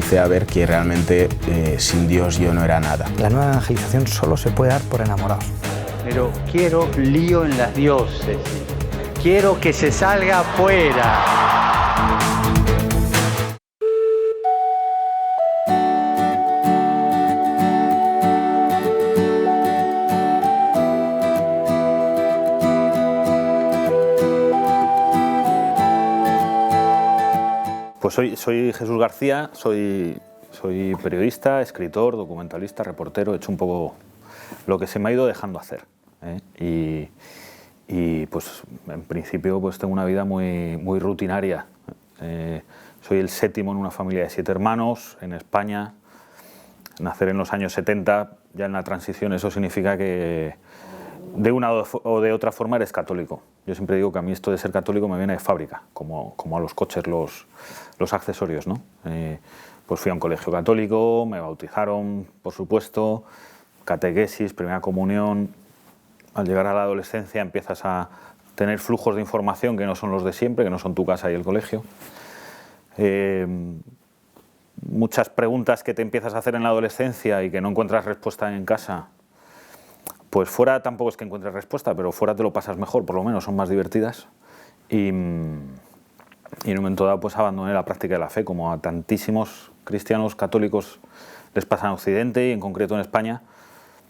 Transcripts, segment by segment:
empecé a ver que realmente sin Dios yo no era nada. La nueva evangelización solo se puede dar por enamorados. Pero quiero lío en las diócesis. Quiero que se salga afuera. Pues soy Jesús García, soy periodista, escritor, documentalista, reportero, he hecho un poco lo que se me ha ido dejando hacer, ¿eh? Y pues en principio pues tengo una vida muy rutinaria. Soy el séptimo en una familia de 7 hermanos en España. Nacer en los años 70, ya en la transición, eso significa que de una o de otra forma eres católico. Yo siempre digo que a mí esto de ser católico me viene de fábrica, como a los coches los accesorios, ¿no? Pues fui a un colegio católico, me bautizaron, por supuesto, catequesis, primera comunión. Al llegar a la adolescencia empiezas a tener flujos de información que no son los de siempre, que no son tu casa y el colegio. Muchas preguntas que te empiezas a hacer en la adolescencia y que no encuentras respuesta en casa, pues fuera tampoco es que encuentres respuesta, pero fuera te lo pasas mejor, por lo menos son más divertidas. Y en un momento dado pues abandoné la práctica de la fe, como a tantísimos cristianos católicos les pasa en Occidente y en concreto en España.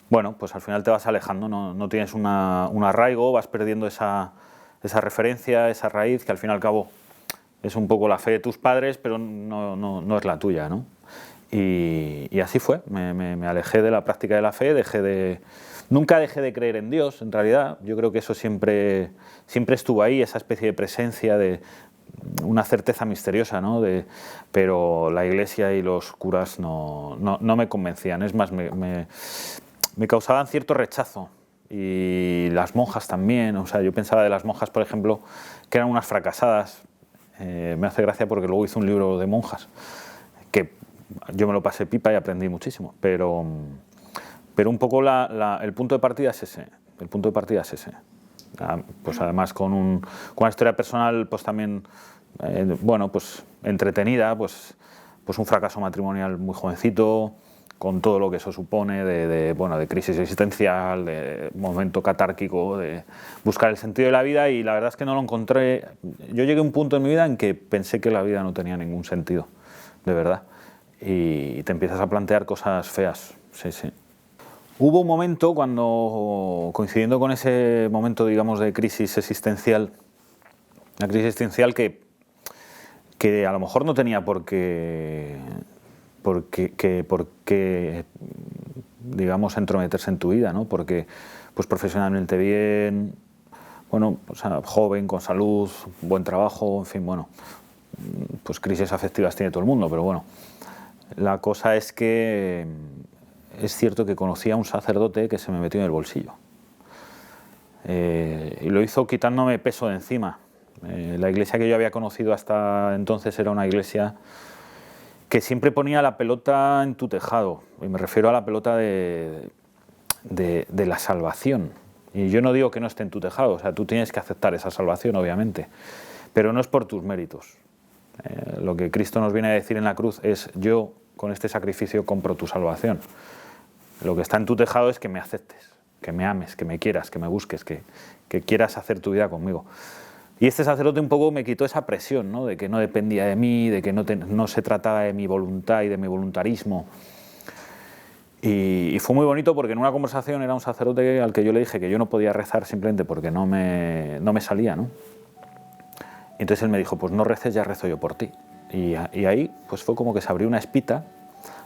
Bueno, pues al final te vas alejando, no tienes un arraigo, vas perdiendo esa referencia, esa raíz, que al fin y al cabo es un poco la fe de tus padres, pero no es la tuya, ¿no? Y así fue, me alejé de la práctica de la fe, nunca dejé de creer en Dios, en realidad. Yo creo que eso siempre estuvo ahí, esa especie de presencia, de una certeza misteriosa, ¿no? Pero la Iglesia y los curas no me convencían, es más, me causaban cierto rechazo. Y las monjas también, o sea, yo pensaba de las monjas, por ejemplo, que eran unas fracasadas. Me hace gracia porque luego hice un libro de monjas, que yo me lo pasé pipa y aprendí muchísimo, pero un poco el punto de partida es ese, Pues además con una historia personal pues también, bueno, pues entretenida, pues un fracaso matrimonial muy jovencito, con todo lo que eso supone de crisis existencial, de momento catárquico, de buscar el sentido de la vida, y la verdad es que no lo encontré. Yo llegué a un punto en mi vida en que pensé que la vida no tenía ningún sentido, de verdad, y te empiezas a plantear cosas feas, sí. Hubo un momento cuando, coincidiendo con ese momento, digamos, de crisis existencial, una crisis existencial que a lo mejor no tenía por qué digamos, entrometerse en tu vida, ¿no? Porque pues profesionalmente bien, bueno, o sea, joven, con salud, buen trabajo, en fin, bueno, pues crisis afectivas tiene todo el mundo, pero bueno, la cosa es que es cierto que conocí a un sacerdote que se me metió en el bolsillo, y lo hizo quitándome peso de encima. La iglesia que yo había conocido hasta entonces era una iglesia que siempre ponía la pelota en tu tejado, y me refiero a la pelota de la salvación. Y yo no digo que no esté en tu tejado, o sea, tú tienes que aceptar esa salvación, obviamente, pero no es por tus méritos. Lo que Cristo nos viene a decir en la cruz es: yo con este sacrificio compro tu salvación. Lo que está en tu tejado es que me aceptes, que me ames, que me quieras, que me busques, que quieras hacer tu vida conmigo. Y este sacerdote un poco me quitó esa presión, ¿no? De que no dependía de mí, de que no se trataba de mi voluntad y de mi voluntarismo. Y fue muy bonito porque en una conversación era un sacerdote al que yo le dije que yo no podía rezar simplemente porque no me salía, ¿no? Y entonces él me dijo: pues no reces, ya rezo yo por ti. Y ahí pues fue como que se abrió una espita,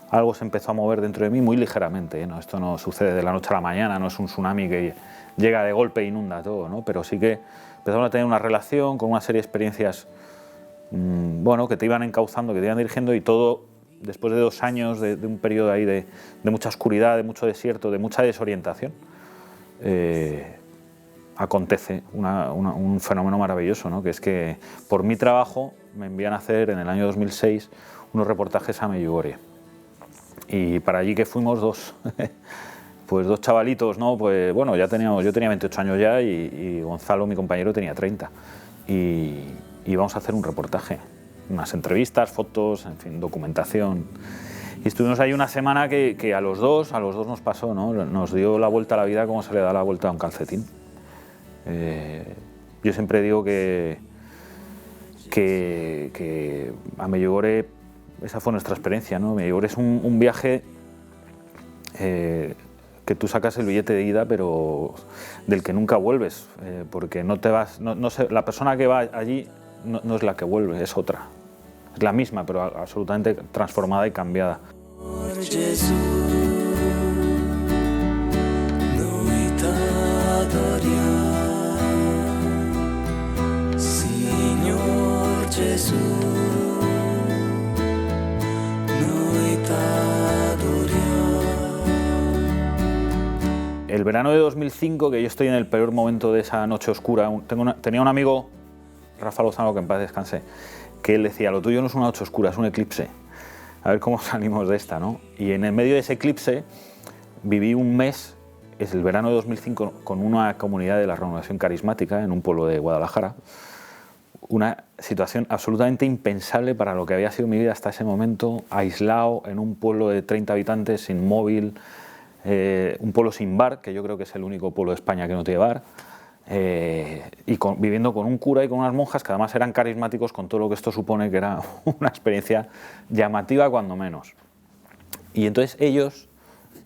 algo se empezó a mover dentro de mí muy ligeramente, ¿no? Esto no sucede de la noche a la mañana, no es un tsunami que llega de golpe e inunda todo, ¿no? Pero sí que empezamos a tener una relación con una serie de experiencias, bueno, que te iban encauzando, que te iban dirigiendo, y todo después de 2 años de un periodo ahí de mucha oscuridad, de mucho desierto, de mucha desorientación, acontece un fenómeno maravilloso, ¿no? Que es que por mi trabajo me envían a hacer en el año 2006 unos reportajes a Medjugorje, y para allí que fuimos dos chavalitos, ¿no? Pues bueno, yo tenía 28 años ya, y Gonzalo, mi compañero, tenía 30, y íbamos a hacer un reportaje. unas entrevistas, fotos, en fin, documentación. Y estuvimos ahí una semana que a los dos nos pasó, ¿no? Nos dio la vuelta a la vida como se le da la vuelta a un calcetín. Yo siempre digo que a Medjugorje, esa fue nuestra experiencia, ¿no? Medjugorje es un viaje que tú sacas el billete de ida, pero del que nunca vuelves, porque no te vas, no sé, la persona que va allí no es la que vuelve, es otra. Es la misma, pero absolutamente transformada y cambiada. El verano de 2005, que yo estoy en el peor momento de esa noche oscura, tenía un amigo, Rafa Lozano, que en paz descanse, que él decía, lo tuyo no es una noche oscura, es un eclipse. A ver cómo salimos de esta, ¿no? Y en el medio de ese eclipse viví un mes, es el verano de 2005, con una comunidad de la Renovación Carismática en un pueblo de Guadalajara. Una situación absolutamente impensable para lo que había sido mi vida hasta ese momento, aislado en un pueblo de 30 habitantes, sin móvil, un pueblo sin bar, que yo creo que es el único pueblo de España que no tiene bar, y viviendo con un cura y con unas monjas que además eran carismáticos, con todo lo que esto supone, que era una experiencia llamativa cuando menos. Y entonces ellos,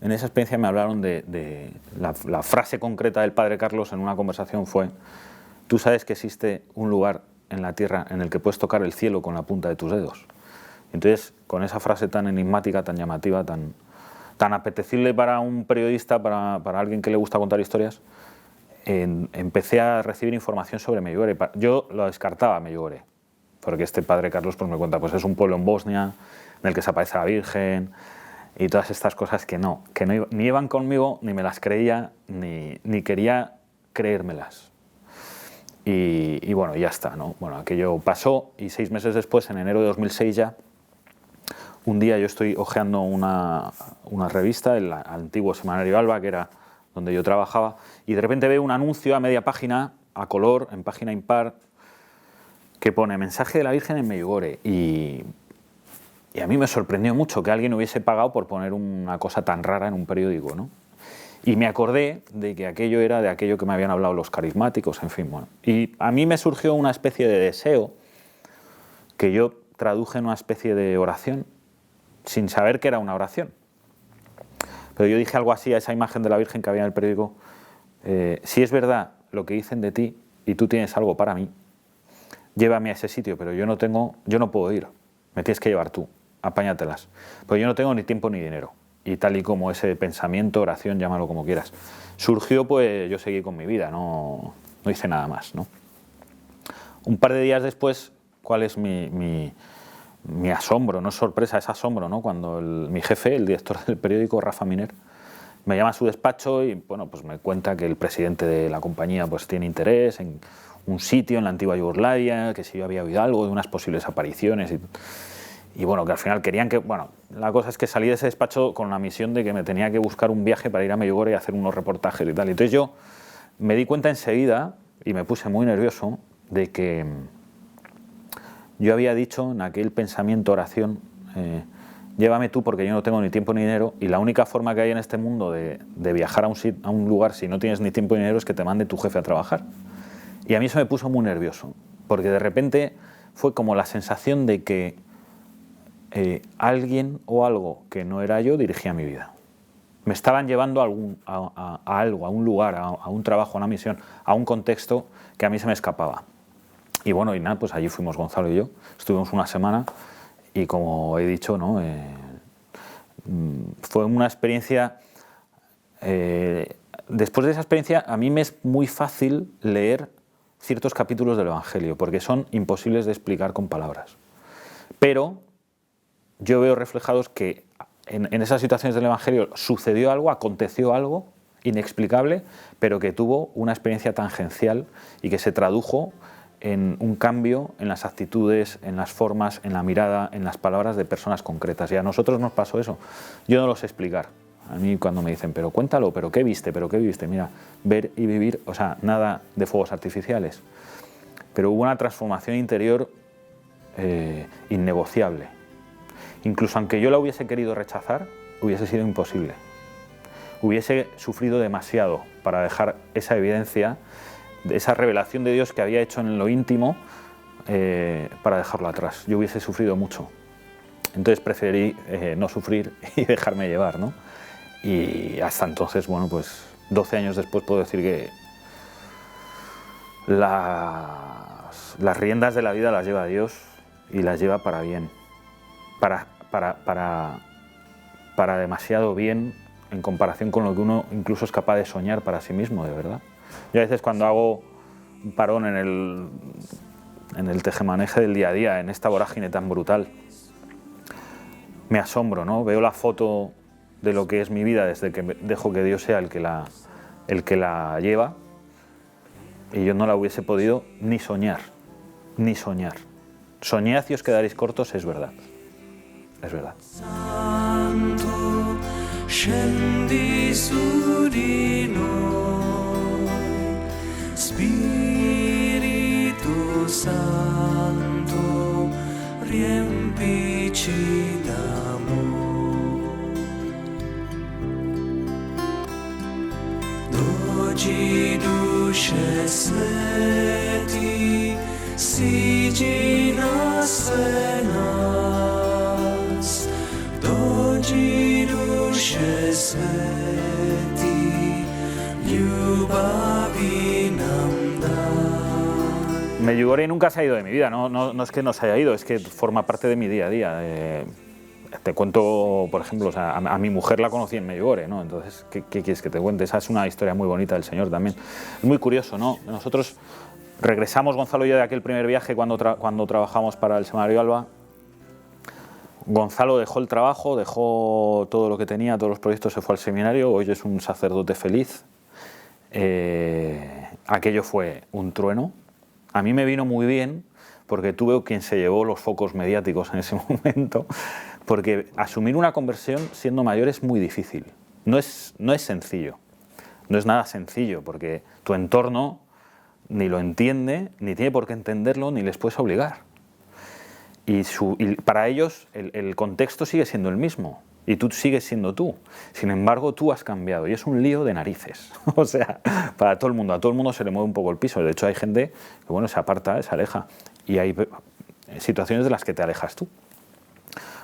en esa experiencia, me hablaron de la frase concreta del padre Carlos en una conversación fue: tú sabes que existe un lugar en la tierra en el que puedes tocar el cielo con la punta de tus dedos. Entonces, con esa frase tan enigmática, tan llamativa, tan apetecible para un periodista, para alguien que le gusta contar historias, empecé a recibir información sobre Medjugorje. Yo lo descartaba, Medjugorje, porque este padre Carlos pues me cuenta, pues es un pueblo en Bosnia en el que se aparece la Virgen y todas estas cosas que ni iban conmigo, ni me las creía, ni quería creérmelas. Y bueno, ya está, ¿no? Bueno, aquello pasó y 6 meses después, en enero de 2006 ya, un día yo estoy hojeando una revista, el antiguo semanario Alba, que era donde yo trabajaba, y de repente veo un anuncio a media página, a color, en página impar, que pone mensaje de la Virgen en Medjugorje. Y a mí me sorprendió mucho que alguien hubiese pagado por poner una cosa tan rara en un periódico, ¿no? Y me acordé de que aquello era de aquello que me habían hablado los carismáticos, en fin, bueno. Y a mí me surgió una especie de deseo que yo traduje en una especie de oración, sin saber que era una oración. Pero yo dije algo así a esa imagen de la Virgen que había en el periódico: si es verdad lo que dicen de ti y tú tienes algo para mí, llévame a ese sitio, pero yo no puedo ir, me tienes que llevar tú, apáñatelas. Porque yo no tengo ni tiempo ni dinero. Y tal y como ese pensamiento, oración, llámalo como quieras, surgió, pues yo seguí con mi vida, no hice nada más, ¿no? Un par de días después, ¿cuál es mi asombro? No es sorpresa, es asombro, ¿no? Cuando mi jefe, el director del periódico, Rafa Miner, me llama a su despacho y bueno, pues me cuenta que el presidente de la compañía pues tiene interés en un sitio en la antigua Yugoslavia, que si yo había oído algo de unas posibles apariciones y bueno, que al final querían que... Bueno, la cosa es que salí de ese despacho con la misión de que me tenía que buscar un viaje para ir a Medjugorje y hacer unos reportajes y tal. Entonces yo me di cuenta enseguida, y me puse muy nervioso, de que yo había dicho en aquel pensamiento, oración, llévame tú porque yo no tengo ni tiempo ni dinero, y la única forma que hay en este mundo de viajar a un lugar si no tienes ni tiempo ni dinero es que te mande tu jefe a trabajar. Y a mí eso me puso muy nervioso, porque de repente fue como la sensación de que alguien o algo que no era yo dirigía mi vida. Me estaban llevando a algo, a un lugar, a un trabajo, a una misión, a un contexto que a mí se me escapaba. Y bueno, y nada, pues allí fuimos Gonzalo y yo, estuvimos una semana y como he dicho, ¿no? Fue una experiencia... después de esa experiencia a mí me es muy fácil leer ciertos capítulos del Evangelio porque son imposibles de explicar con palabras. Pero yo veo reflejados que en esas situaciones del Evangelio sucedió algo, aconteció algo inexplicable, pero que tuvo una experiencia tangencial y que se tradujo en un cambio en las actitudes, en las formas, en la mirada, en las palabras de personas concretas. Y a nosotros nos pasó eso. Yo no lo sé explicar. A mí cuando me dicen, pero cuéntalo, pero ¿qué viste? ¿Pero qué viste? Mira, ver y vivir, o sea, nada de fuegos artificiales. Pero hubo una transformación interior innegociable. Incluso aunque yo la hubiese querido rechazar, hubiese sido imposible. Hubiese sufrido demasiado para dejar esa evidencia, esa revelación de Dios que había hecho en lo íntimo, para dejarlo atrás. Yo hubiese sufrido mucho. Entonces preferí no sufrir y dejarme llevar, ¿no? Y hasta entonces, bueno, pues 12 años después puedo decir que las riendas de la vida las lleva Dios y las lleva para bien, para demasiado bien en comparación con lo que uno incluso es capaz de soñar para sí mismo, de verdad. Yo a veces cuando hago un parón en el tejemaneje del día a día, en esta vorágine tan brutal, me asombro, ¿no? Veo la foto de lo que es mi vida desde que dejo que Dios sea el que la lleva, y yo no la hubiese podido ni soñar, ni soñar. Soñad y os quedaréis cortos, es verdad. Es verdad. Santo, scendi su di noi, Spirito Santo, riempici d'amor. Doggi duše sveti, siđi nas sve nas. Doggi duše sveti, ljubavi nam daj. Medjugorje nunca se ha ido de mi vida, no es que no se haya ido, es que forma parte de mi día a día. Te cuento, por ejemplo, o sea, a mi mujer la conocí en Medjugorje, ¿no? Entonces, ¿qué quieres que te cuente? Esa es una historia muy bonita del Señor también. Es muy curioso, ¿no? Nosotros regresamos, Gonzalo y yo, de aquel primer viaje cuando trabajamos para el Seminario Alba. Gonzalo dejó el trabajo, dejó todo lo que tenía, todos los proyectos, se fue al seminario. Hoy es un sacerdote feliz. Aquello fue un trueno. A mí me vino muy bien porque tuve quien se llevó los focos mediáticos en ese momento, porque asumir una conversión siendo mayor es muy difícil. No es sencillo, no es nada sencillo, porque tu entorno ni lo entiende, ni tiene por qué entenderlo, ni les puedes obligar. Y para ellos el contexto sigue siendo el mismo, y tú sigues siendo tú. Sin embargo, tú has cambiado, y es un lío de narices. O sea, para todo el mundo, a todo el mundo se le mueve un poco el piso. De hecho, hay gente que, bueno, se aparta, se aleja, y hay situaciones de las que te alejas tú.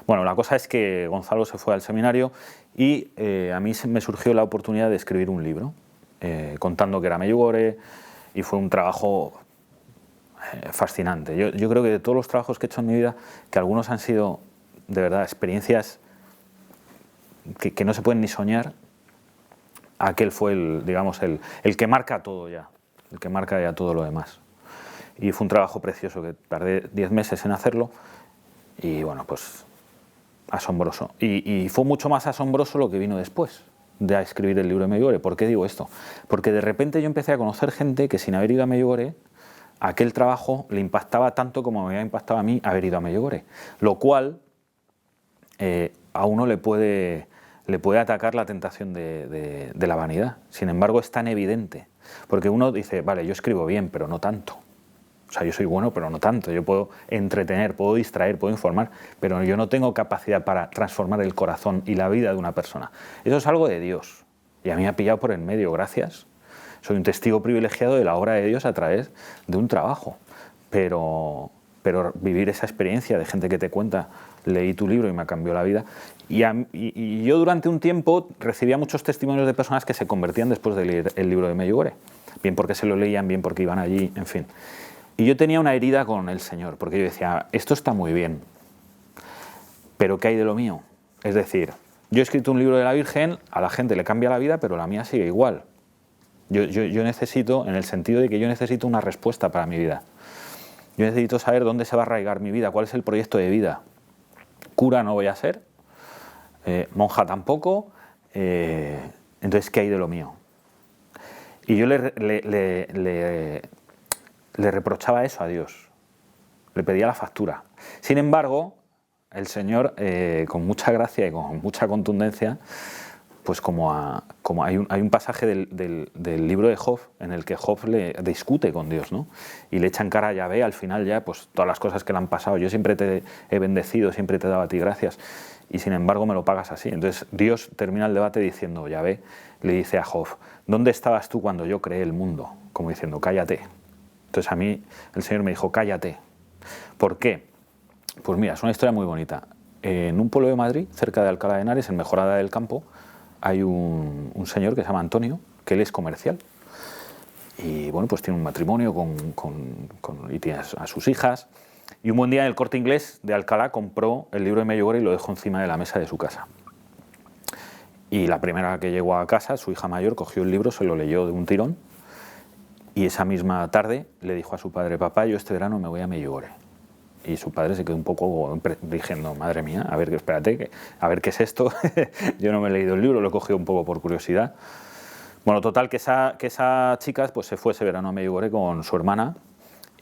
Bueno, la cosa es que Gonzalo se fue al seminario y a mí me surgió la oportunidad de escribir un libro, contando que era Medjugorje, y fue un trabajo fascinante. Yo creo que de todos los trabajos que he hecho en mi vida, que algunos han sido, de verdad, experiencias que no se pueden ni soñar, aquel fue el que marca todo ya, el que marca ya todo lo demás. Y fue un trabajo precioso, que tardé 10 meses en hacerlo, y bueno, pues asombroso. Y fue mucho más asombroso lo que vino después de escribir el libro de Medjugorje. ¿Por qué digo esto? Porque de repente yo empecé a conocer gente que sin haber ido a Medjugorje, aquel trabajo le impactaba tanto como me había impactado a mí haber ido a Medjugorje. Lo cual a uno le puede atacar la tentación de la vanidad. Sin embargo, es tan evidente. Porque uno dice, vale, yo escribo bien, pero no tanto. O sea, yo soy bueno, pero no tanto. Yo puedo entretener, puedo distraer, puedo informar, pero yo no tengo capacidad para transformar el corazón y la vida de una persona. Eso es algo de Dios. Y a mí me ha pillado por en medio, gracias. Soy un testigo privilegiado de la obra de Dios a través de un trabajo. Pero vivir esa experiencia de gente que te cuenta, leí tu libro y me cambió la vida. Y yo durante un tiempo recibía muchos testimonios de personas que se convertían después de leer el libro de Medjugorje. Bien porque se lo leían, bien porque iban allí, en fin. Y yo tenía una herida con el Señor, porque yo decía, esto está muy bien, pero ¿qué hay de lo mío? Es decir, yo he escrito un libro de la Virgen, a la gente le cambia la vida, pero la mía sigue igual. Yo necesito, en el sentido de que yo necesito una respuesta para mi vida. Yo necesito saber dónde se va a arraigar mi vida, cuál es el proyecto de vida. Cura no voy a ser, monja tampoco, entonces ¿qué hay de lo mío? Y yo le reprochaba eso a Dios, le pedía la factura. Sin embargo, el Señor, con mucha gracia y con mucha contundencia, pues como hay un pasaje del libro de Job en el que Job le discute con Dios, ¿no? Y le echa en cara a Yahvé, al final ya, pues todas las cosas que le han pasado, yo siempre te he bendecido, siempre te he dado a ti gracias, y sin embargo me lo pagas así. Entonces Dios termina el debate diciendo, Yahvé le dice a Job, ¿dónde estabas tú cuando yo creé el mundo? Como diciendo, cállate. Entonces a mí el Señor me dijo, cállate. ¿Por qué? Pues mira, es una historia muy bonita. En un pueblo de Madrid, cerca de Alcalá de Henares, en Mejorada del Campo, hay un señor que se llama Antonio, que él es comercial. Y bueno, pues tiene un matrimonio y tiene a sus hijas. Y un buen día en el Corte Inglés de Alcalá compró el libro de Medjugorje y lo dejó encima de la mesa de su casa. Y la primera que llegó a casa, su hija mayor, cogió el libro, se lo leyó de un tirón. Y esa misma tarde le dijo a su padre, papá, yo este verano me voy a Medjugorje. Y su padre se quedó un poco diciendo, madre mía, a ver, espérate, a ver qué es esto. Yo no me he leído el libro, lo he cogido un poco por curiosidad. Bueno, total, que esa chica pues, se fue ese verano a Medjugorje con su hermana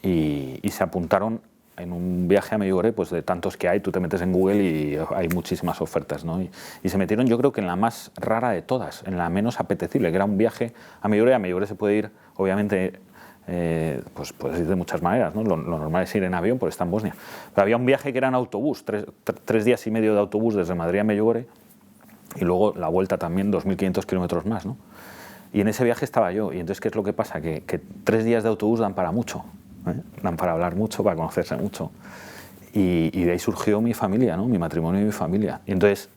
y se apuntaron en un viaje a Medjugorje, pues de tantos que hay, tú te metes en Google y hay muchísimas ofertas, ¿no? Y se metieron, yo creo que en la más rara de todas, en la menos apetecible, que era un viaje a Medjugorje. A Medjugorje se puede ir, obviamente, pues puedes ir de muchas maneras, ¿no? Lo normal es ir en avión, porque está en Bosnia. Pero había un viaje que era en autobús, 3 días y medio de autobús desde Madrid a Medjugorje, y luego la vuelta también 2.500 kilómetros más, ¿no? Y en ese viaje estaba yo, y entonces, ¿qué es lo que pasa? Que 3 días de autobús dan para mucho, ¿eh? Dan para hablar mucho, para conocerse mucho. Y de ahí surgió mi familia, ¿no? Mi matrimonio y mi familia. Y entonces,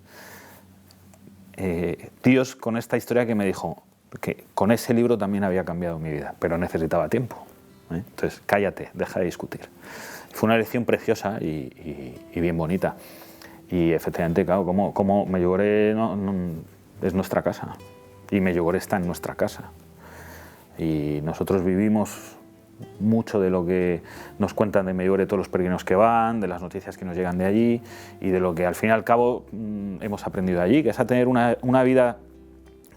Dios, con esta historia que me dijo, que con ese libro también había cambiado mi vida, pero necesitaba tiempo, ¿eh? Entonces, cállate, deja de discutir. Fue una lección preciosa y bien bonita. Y efectivamente, claro, como Medjugorje es nuestra casa, y Medjugorje está en nuestra casa. Y nosotros vivimos mucho de lo que nos cuentan de Medjugorje todos los peregrinos que van, de las noticias que nos llegan de allí, y de lo que al fin y al cabo hemos aprendido allí, que es a tener una vida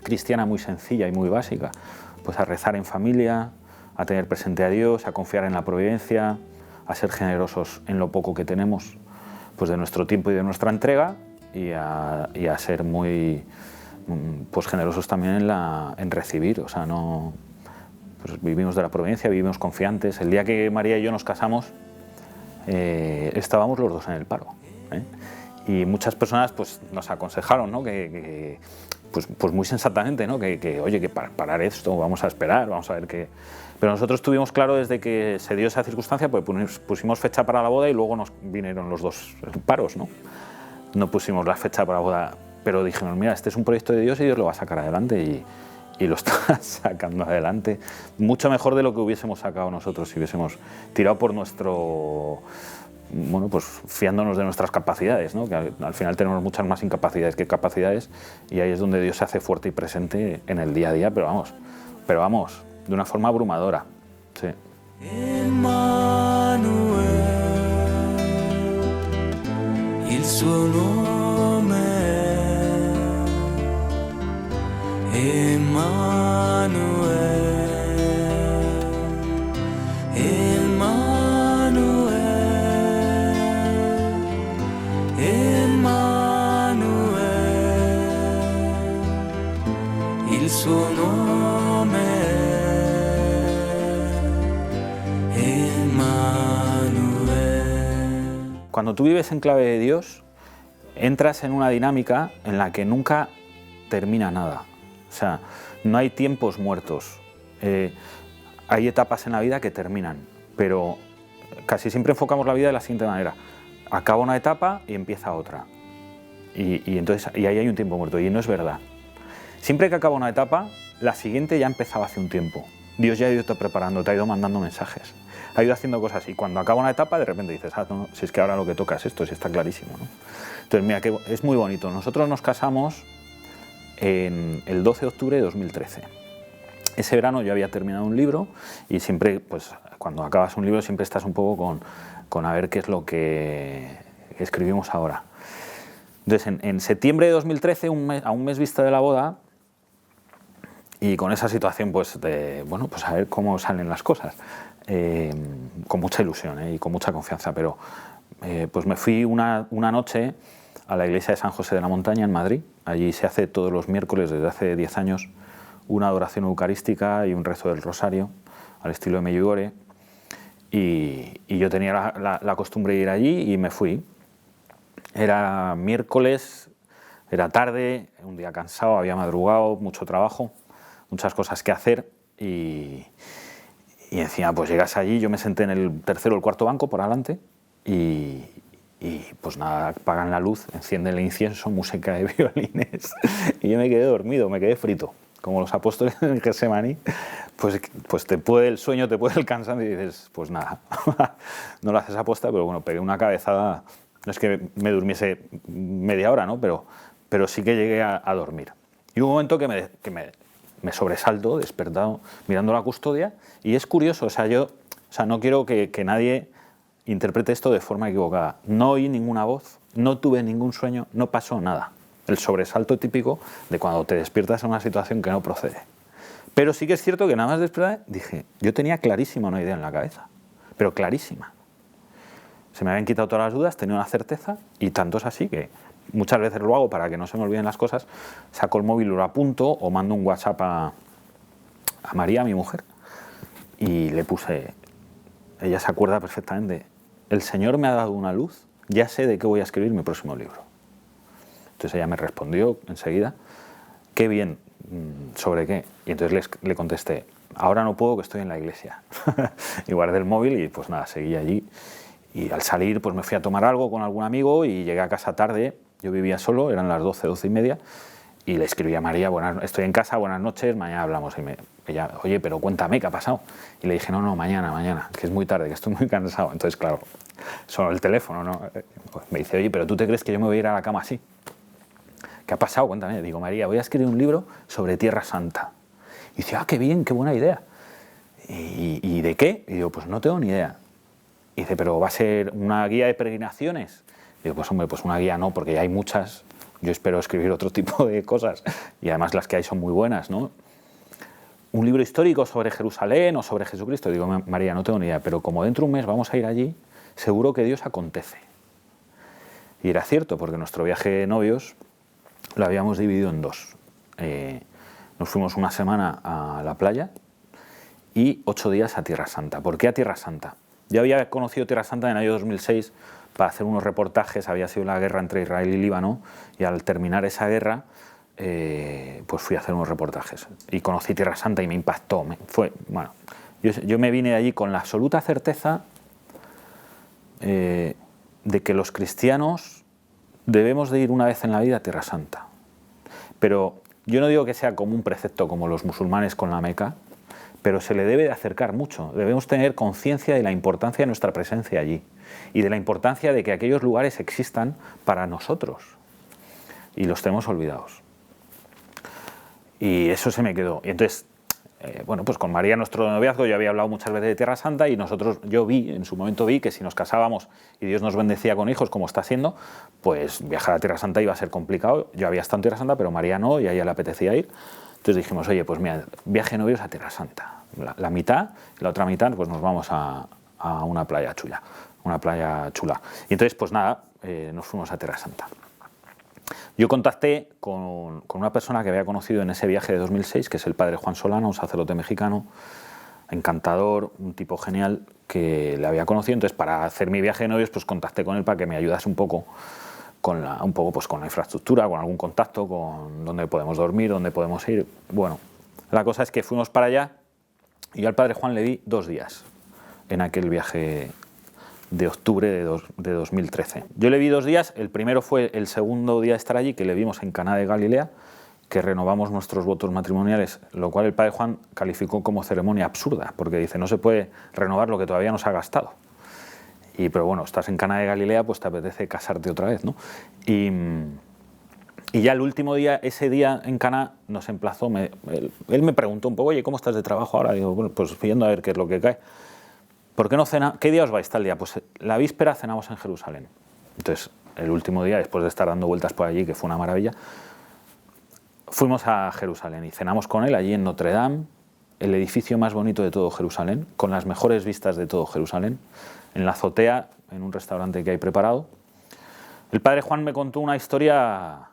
cristiana muy sencilla y muy básica, pues a rezar en familia, a tener presente a Dios, a confiar en la providencia, a ser generosos en lo poco que tenemos, pues de nuestro tiempo y de nuestra entrega, y a ser muy pues generosos también en recibir. O sea, no, pues vivimos de la providencia, vivimos confiantes. El día que María y yo nos casamos, estábamos los dos en el paro, ¿eh? Y muchas personas pues nos aconsejaron, ¿no? Pues muy sensatamente, ¿no? Oye, que parar esto, vamos a esperar, vamos a ver qué. Pero nosotros tuvimos claro desde que se dio esa circunstancia, pues pusimos fecha para la boda y luego nos vinieron los dos paros, ¿no? No pusimos la fecha para la boda, pero dijimos, mira, este es un proyecto de Dios y Dios lo va a sacar adelante, y lo está sacando adelante mucho mejor de lo que hubiésemos sacado nosotros si hubiésemos tirado por nuestro... Bueno, pues fiándonos de nuestras capacidades, ¿no? Que al final tenemos muchas más incapacidades que capacidades, y ahí es donde Dios se hace fuerte y presente en el día a día, pero vamos, de una forma abrumadora. Sí. Emmanuel, il suo nome Emmanuel, il suo nome Emmanuel. Cuando tú vives en clave de Dios, entras en una dinámica en la que nunca termina nada. O sea, no hay tiempos muertos. Hay etapas en la vida que terminan, pero casi siempre enfocamos la vida de la siguiente manera. Acaba una etapa y empieza otra. Y ahí hay un tiempo muerto, y no es verdad. Siempre que acaba una etapa, la siguiente ya ha empezado hace un tiempo. Dios ya ha ido preparando, te ha ido mandando mensajes, ha ido haciendo cosas, y cuando acaba una etapa de repente dices, no, si es que ahora lo que toca es esto, si está clarísimo, ¿no? Entonces mira, que es muy bonito. Nosotros nos casamos el 12 de octubre de 2013. Ese verano yo había terminado un libro, y siempre, pues cuando acabas un libro siempre estás un poco con a ver qué es lo que escribimos ahora. Entonces en septiembre de 2013, a un mes vista de la boda, y con esa situación pues pues a ver cómo salen las cosas, con mucha ilusión, y con mucha confianza, pero pues me fui una noche a la iglesia de San José de la Montaña en Madrid. Allí se hace todos los miércoles desde hace 10 años una adoración eucarística y un rezo del rosario al estilo de Medjugorje. Y yo tenía la costumbre de ir allí y me fui. Era miércoles, era tarde, un día cansado, había madrugado, mucho trabajo, muchas cosas que hacer y encima pues llegas allí, yo me senté en el tercero o el cuarto banco por adelante y pues nada, apagan la luz, encienden el incienso, música de violines y yo me quedé dormido, me quedé frito. Como los apóstoles en el Getsemaní, pues te puede el sueño, te puede el cansancio y dices, pues nada, no lo haces aposta, pero bueno, pegué una cabezada, no es que me durmiese media hora, ¿no? Pero sí que llegué a dormir. Y hubo un momento que me sobresalto, despertado, mirando la custodia, y es curioso, o sea, no quiero que nadie interprete esto de forma equivocada. No oí ninguna voz, no tuve ningún sueño, no pasó nada. El sobresalto típico de cuando te despiertas en una situación que no procede. Pero sí que es cierto que nada más despertar dije, yo tenía clarísima una idea en la cabeza, pero clarísima. Se me habían quitado todas las dudas, tenía una certeza y tanto es así que muchas veces lo hago para que no se me olviden las cosas, saco el móvil, lo apunto o mando un WhatsApp a María, mi mujer, y le puse, ella se acuerda perfectamente, el Señor me ha dado una luz, ya sé de qué voy a escribir mi próximo libro. Entonces ella me respondió enseguida, qué bien, ¿sobre qué? Y entonces le contesté, ahora no puedo que estoy en la iglesia. Y guardé el móvil y pues nada, seguí allí. Y al salir pues me fui a tomar algo con algún amigo y llegué a casa tarde, yo vivía solo, eran las 12, 12 y media, y le escribí a María, estoy en casa, buenas noches, mañana hablamos. Y ella, oye, pero cuéntame, ¿qué ha pasado? Y le dije, no, mañana, que es muy tarde, que estoy muy cansado. Entonces, claro, sonó el teléfono, ¿no? Pues me dice, oye, ¿pero tú te crees que yo me voy a ir a la cama así? ¿Qué ha pasado? Cuéntame. Digo, María, voy a escribir un libro sobre Tierra Santa. Y dice, qué bien, qué buena idea. ¿Y de qué? Y digo, pues no tengo ni idea. Y dice, ¿pero va a ser una guía de peregrinaciones? Digo, pues hombre, pues una guía no, porque ya hay muchas. Yo espero escribir otro tipo de cosas. Y además las que hay son muy buenas, ¿no? Un libro histórico sobre Jerusalén o sobre Jesucristo. Digo, María, no tengo ni idea, pero como dentro de un mes vamos a ir allí, seguro que Dios acontece. Y era cierto, porque nuestro viaje de novios lo habíamos dividido en dos. Nos fuimos una semana a la playa y 8 días a Tierra Santa. ¿Por qué a Tierra Santa? Yo había conocido Tierra Santa en el año 2006 para hacer unos reportajes, había sido la guerra entre Israel y Líbano, y al terminar esa guerra, pues fui a hacer unos reportajes. Y conocí Tierra Santa y me impactó. Yo me vine de allí con la absoluta certeza de que los cristianos debemos de ir una vez en la vida a Tierra Santa. Pero yo no digo que sea como un precepto como los musulmanes con la Meca, pero se le debe de acercar mucho. Debemos tener conciencia de la importancia de nuestra presencia allí y de la importancia de que aquellos lugares existan para nosotros. Y los tenemos olvidados. Y eso se me quedó. Y entonces, pues con María, nuestro noviazgo, yo había hablado muchas veces de Tierra Santa y en su momento vi que si nos casábamos y Dios nos bendecía con hijos, como está haciendo, pues viajar a Tierra Santa iba a ser complicado. Yo había estado en Tierra Santa, pero María no, y a ella le apetecía ir. Entonces dijimos, oye, pues mira, viaje de novios a Tierra Santa. La mitad, y la otra mitad, pues nos vamos a una playa chula. Y entonces, pues nada, nos fuimos a Tierra Santa. Yo contacté con una persona que había conocido en ese viaje de 2006, que es el padre Juan Solana, un sacerdote mexicano, encantador, un tipo genial, que le había conocido. Entonces, para hacer mi viaje de novios, pues contacté con él para que me ayudase un poco con la infraestructura, con algún contacto, con dónde podemos dormir, dónde podemos ir. Bueno, la cosa es que fuimos para allá y yo al padre Juan le vi 2 días en aquel viaje de octubre de 2013. Yo le vi 2 días, el primero fue el segundo día de estar allí, que le vimos en Caná de Galilea, que renovamos nuestros votos matrimoniales, lo cual el padre Juan calificó como ceremonia absurda, porque dice, no se puede renovar lo que todavía no se ha gastado. Pero bueno, estás en Caná de Galilea, pues te apetece casarte otra vez, ¿no? Y ya el último día, ese día en Caná, nos emplazó, él me preguntó un poco, oye, ¿cómo estás de trabajo ahora? Digo, bueno, pues viendo a ver qué es lo que cae. ¿Por qué no cena? ¿Qué día os vais tal día? Pues la víspera cenamos en Jerusalén. Entonces, el último día, después de estar dando vueltas por allí, que fue una maravilla, fuimos a Jerusalén y cenamos con él allí en Notre Dame, el edificio más bonito de todo Jerusalén, con las mejores vistas de todo Jerusalén, en la azotea, en un restaurante que hay preparado. El padre Juan me contó una historia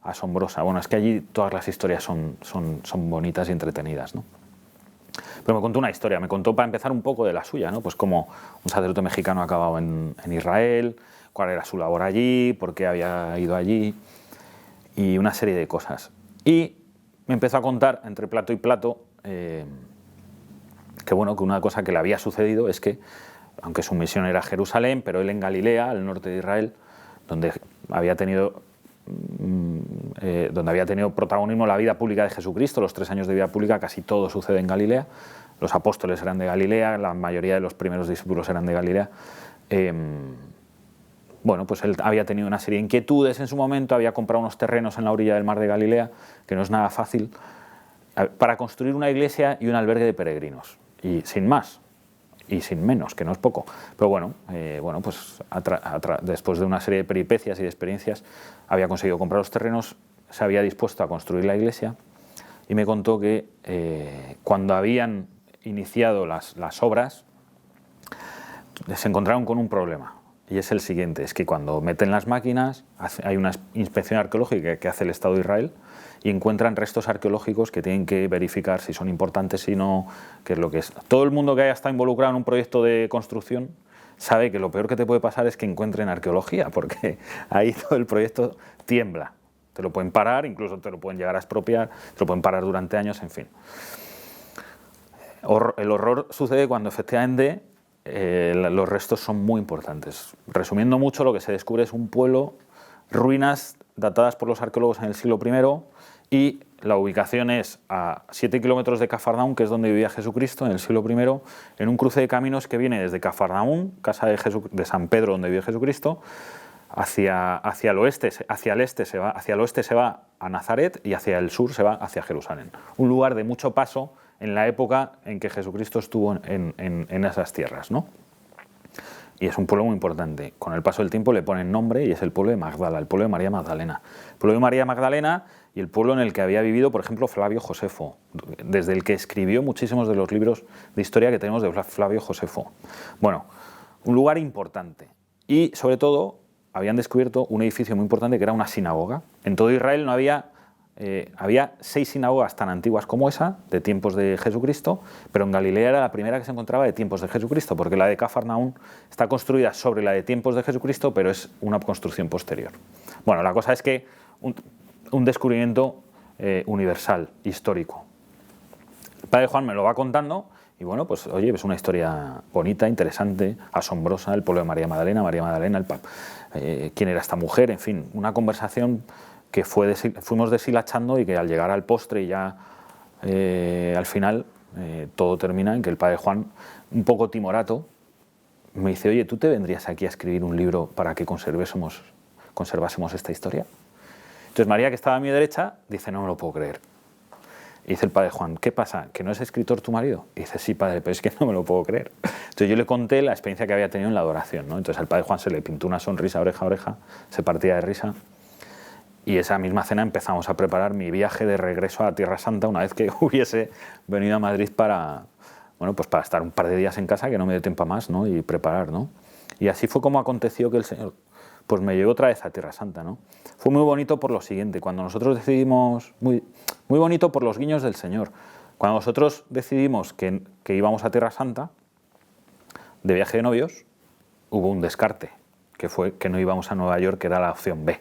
asombrosa. Bueno, es que allí todas las historias son bonitas y entretenidas, ¿no? Pero me contó una historia, me contó para empezar un poco de la suya, ¿no? Pues como un sacerdote mexicano ha acabado en Israel, cuál era su labor allí, por qué había ido allí y una serie de cosas. Y me empezó a contar entre plato y plato que bueno, que una cosa que le había sucedido es que, aunque su misión era Jerusalén, pero él en Galilea, al norte de Israel, donde había tenido protagonismo la vida pública de Jesucristo, los 3 años de vida pública, casi todo sucede en Galilea. Los apóstoles eran de Galilea, la mayoría de los primeros discípulos eran de Galilea. Bueno, pues él había tenido una serie de inquietudes en su momento, había comprado unos terrenos en la orilla del mar de Galilea, que no es nada fácil, para construir una iglesia y un albergue de peregrinos. Y sin más, y sin menos, que no es poco. Pero bueno, pues después de una serie de peripecias y de experiencias, había conseguido comprar los terrenos, se había dispuesto a construir la iglesia y me contó que cuando habían iniciado las obras, se encontraron con un problema. Y es el siguiente, es que cuando meten las máquinas, hay una inspección arqueológica que hace el Estado de Israel y encuentran restos arqueológicos que tienen que verificar si son importantes, si no, qué es lo que es. Todo el mundo que haya estado involucrado en un proyecto de construcción sabe que lo peor que te puede pasar es que encuentren arqueología, porque ahí todo el proyecto tiembla. Te lo pueden parar, incluso te lo pueden llegar a expropiar, te lo pueden parar durante años, en fin. El horror sucede cuando efectivamente los restos son muy importantes. Resumiendo mucho, lo que se descubre es un pueblo, ruinas datadas por los arqueólogos en el siglo I, y la ubicación es a 7 kilómetros de Cafarnaún, que es donde vivía Jesucristo en el siglo I, en un cruce de caminos que viene desde Cafarnaún, casa de San Pedro, donde vive Jesucristo, hacia el oeste se va a Nazaret y hacia el sur se va hacia Jerusalén. Un lugar de mucho paso en la época en que Jesucristo estuvo en esas tierras, ¿no? Y es un pueblo muy importante. Con el paso del tiempo le ponen nombre y es el pueblo de Magdala, el pueblo de María Magdalena. El pueblo de María Magdalena y el pueblo en el que había vivido, por ejemplo, Flavio Josefo, desde el que escribió muchísimos de los libros de historia que tenemos de Flavio Josefo. Bueno, un lugar importante. Y, sobre todo, habían descubierto un edificio muy importante que era una sinagoga. En todo Israel no había 6 sinagogas tan antiguas como esa, de tiempos de Jesucristo, pero en Galilea era la primera que se encontraba de tiempos de Jesucristo, porque la de Cafarnaún está construida sobre la de tiempos de Jesucristo, pero es una construcción posterior. Bueno, la cosa es que un descubrimiento universal, histórico. El padre Juan me lo va contando y bueno, pues oye, es una historia bonita, interesante, asombrosa, el pueblo de María Magdalena, quién era esta mujer, en fin, una conversación que fuimos deshilachando y que al llegar al postre y ya al final todo termina en que el padre Juan, un poco timorato, me dice, oye, ¿tú te vendrías aquí a escribir un libro para que conservásemos esta historia? Entonces María, que estaba a mi derecha, dice, no me lo puedo creer. Y dice el padre Juan, ¿qué pasa? ¿Que no es escritor tu marido? Y dice, sí, padre, pero es que no me lo puedo creer. Entonces yo le conté la experiencia que había tenido en la adoración, ¿no? Entonces al padre Juan se le pintó una sonrisa oreja a oreja, se partía de risa. Y esa misma cena empezamos a preparar mi viaje de regreso a Tierra Santa una vez que hubiese venido a Madrid para estar un par de días en casa, que no me dio tiempo a más, ¿no? Y preparar, ¿no? Y así fue como aconteció que el Señor pues me llevó otra vez a Tierra Santa, ¿no? Fue muy bonito por lo siguiente, cuando nosotros decidimos, muy bonito por los guiños del Señor, cuando nosotros decidimos que íbamos a Tierra Santa, de viaje de novios, hubo un descarte, que fue que no íbamos a Nueva York, que era la opción B.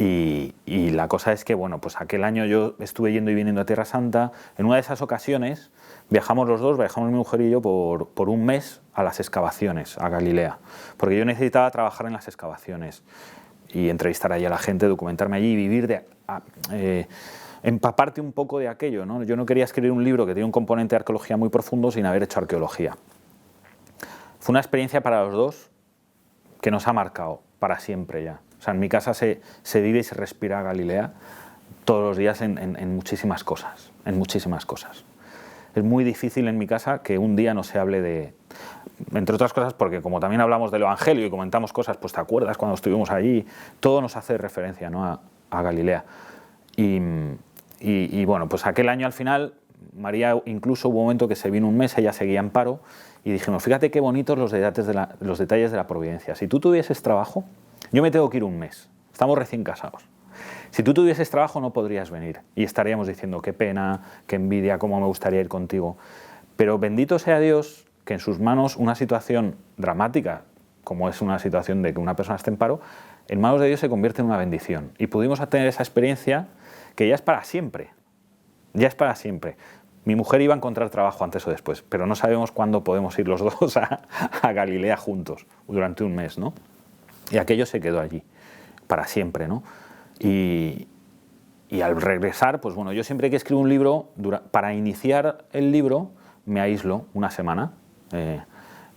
Y la cosa es que, bueno, pues aquel año yo estuve yendo y viniendo a Tierra Santa. En una de esas ocasiones viajamos mi mujer y yo por un mes a las excavaciones, a Galilea, porque yo necesitaba trabajar en las excavaciones y entrevistar allí a la gente, documentarme allí y vivir empaparte un poco de aquello, ¿no? Yo no quería escribir un libro que tiene un componente de arqueología muy profundo sin haber hecho arqueología. Fue una experiencia para los dos que nos ha marcado para siempre ya. O sea, en mi casa se vive y se respira Galilea todos los días en muchísimas cosas, Es muy difícil en mi casa que un día no se hable de... Entre otras cosas porque como también hablamos del Evangelio y comentamos cosas, pues te acuerdas cuando estuvimos allí, todo nos hace referencia, ¿no? a Galilea. Y bueno, pues aquel año al final, María incluso hubo un momento que se vino un mes, ella seguía en paro, y dijimos, fíjate qué bonitos los detalles de la providencia. Si tú tuvieses trabajo, Yo me tengo que ir un mes, estamos recién casados. Si tú tuvieses trabajo no podrías venir y estaríamos diciendo qué pena, qué envidia, cómo me gustaría ir contigo. Pero bendito sea Dios que en sus manos una situación dramática, como es una situación de que una persona esté en paro, en manos de Dios se convierte en una bendición. Y pudimos tener esa experiencia que ya es para siempre. Ya es para siempre. Mi mujer iba a encontrar trabajo antes o después, pero no sabemos cuándo podemos ir los dos a Galilea juntos durante un mes, ¿no? Y aquello se quedó allí, para siempre, ¿no? Y al regresar, pues bueno, yo siempre que escribo un libro, para iniciar el libro me aíslo una semana.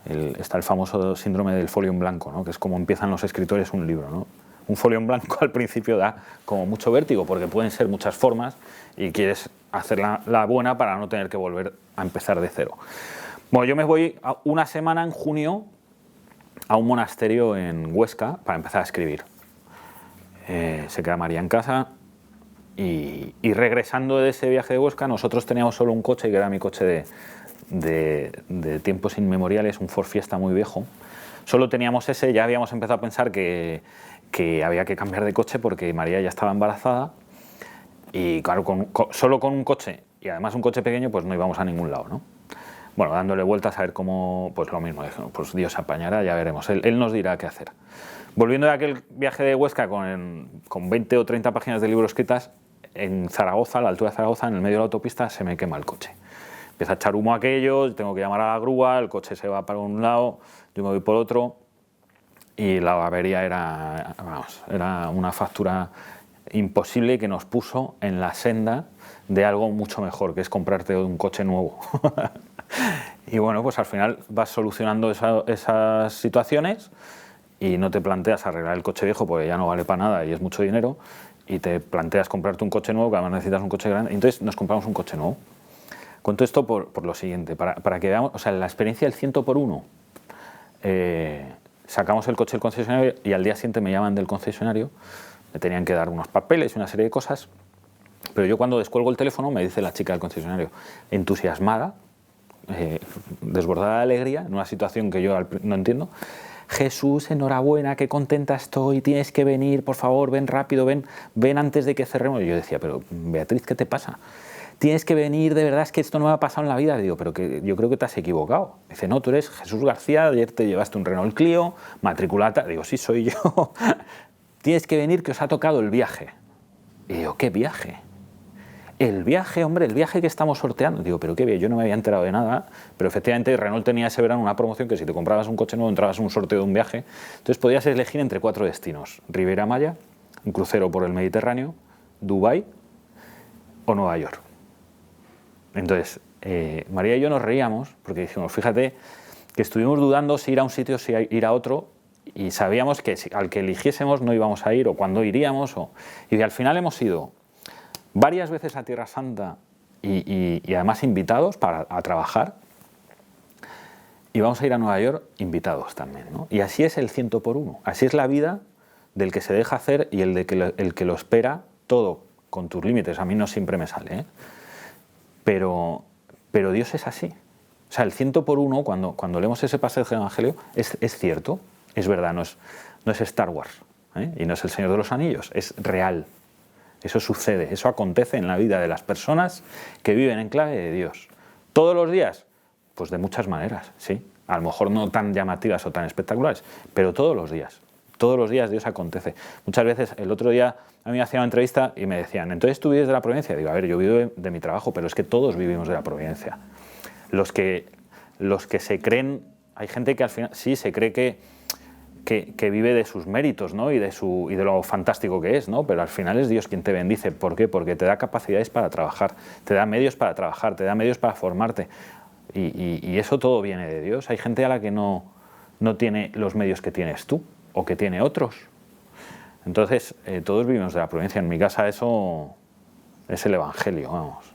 Está el famoso síndrome del folio en blanco, ¿no? Que es como empiezan los escritores un libro, ¿no? Un folio en blanco al principio da como mucho vértigo porque pueden ser muchas formas y quieres hacer la buena para no tener que volver a empezar de cero. Bueno, yo me voy una semana en junio a un monasterio en Huesca para empezar a escribir. Se queda María en casa y regresando de ese viaje de Huesca nosotros teníamos solo un coche que era mi coche de tiempos inmemoriales, un Ford Fiesta muy viejo. Solo teníamos ese, ya habíamos empezado a pensar que había que cambiar de coche porque María ya estaba embarazada y claro, solo con un coche y además un coche pequeño pues no íbamos a ningún lado, ¿no? Bueno, dándole vueltas a ver cómo, pues lo mismo, pues Dios apañará, ya veremos, él nos dirá qué hacer. Volviendo de aquel viaje de Huesca con 20 o 30 páginas de libro escritas, en Zaragoza, a la altura de Zaragoza, en el medio de la autopista, se me quema el coche. Empieza a echar humo aquello, tengo que llamar a la grúa, el coche se va para un lado, yo me voy por otro y la avería era una factura imposible que nos puso en la senda de algo mucho mejor, que es comprarte un coche nuevo. Y bueno, pues al final vas solucionando esas situaciones y no te planteas arreglar el coche viejo porque ya no vale para nada y es mucho dinero y te planteas comprarte un coche nuevo, que además necesitas un coche grande, y entonces nos compramos un coche nuevo. Cuento esto por lo siguiente, para que veamos, o sea, la experiencia del 100 por 1. Sacamos el coche del concesionario y al día siguiente me llaman del concesionario, me tenían que dar unos papeles y una serie de cosas, pero yo cuando descuelgo el teléfono me dice la chica del concesionario, entusiasmada, desbordada de alegría, en una situación que yo no entiendo: Jesús, enhorabuena, qué contenta estoy, tienes que venir, por favor, ven rápido, ven antes de que cerremos. Y yo decía, pero Beatriz, ¿qué te pasa? Tienes que venir, de verdad, es que esto no me ha pasado en la vida. Le digo, pero que yo creo que te has equivocado. Dice, no, tú eres Jesús García, ayer te llevaste un Renault Clio, matriculata. Digo, sí, soy yo. Tienes que venir, que os ha tocado el viaje. Y digo, ¿qué viaje? El viaje, hombre, el viaje que estamos sorteando. Digo, pero qué bien, yo no me había enterado de nada, pero efectivamente Renault tenía ese verano una promoción que si te comprabas un coche nuevo entrabas en un sorteo de un viaje. Entonces podías elegir entre 4 destinos: Riviera Maya, un crucero por el Mediterráneo, Dubái o Nueva York. Entonces, María y yo nos reíamos porque dijimos, fíjate que estuvimos dudando si ir a un sitio o si ir a otro y sabíamos que al que eligiésemos no íbamos a ir o cuándo iríamos. Y al final hemos ido varias veces a Tierra Santa y además invitados a trabajar, y vamos a ir a Nueva York invitados también, ¿no? Y así es el 100 por 1, así es la vida del que se deja hacer y el que lo espera todo con tus límites. A mí no siempre me sale, ¿eh? Pero Dios es así. O sea, el 100 por 1, cuando leemos ese pasaje del Evangelio, es cierto, es verdad, no es Star Wars, ¿eh? Y no es el Señor de los Anillos, es real. Eso sucede, eso acontece en la vida de las personas que viven en clave de Dios. ¿Todos los días? Pues de muchas maneras, sí. A lo mejor no tan llamativas o tan espectaculares, pero todos los días. Todos los días Dios acontece. Muchas veces, el otro día a mí me hacían una entrevista y me decían, ¿entonces tú vives de la providencia? Digo, a ver, yo vivo de mi trabajo, pero es que todos vivimos de la providencia. Los que se creen, hay gente que al final sí se cree que vive de sus méritos, ¿no? y de lo fantástico que es, ¿no? Pero al final es Dios quien te bendice. ¿Por qué? Porque te da capacidades para trabajar, te da medios para trabajar, te da medios para formarte. Y eso todo viene de Dios. Hay gente a la que no tiene los medios que tienes tú o que tiene otros. Entonces, todos vivimos de la providencia. En mi casa eso es el Evangelio, vamos.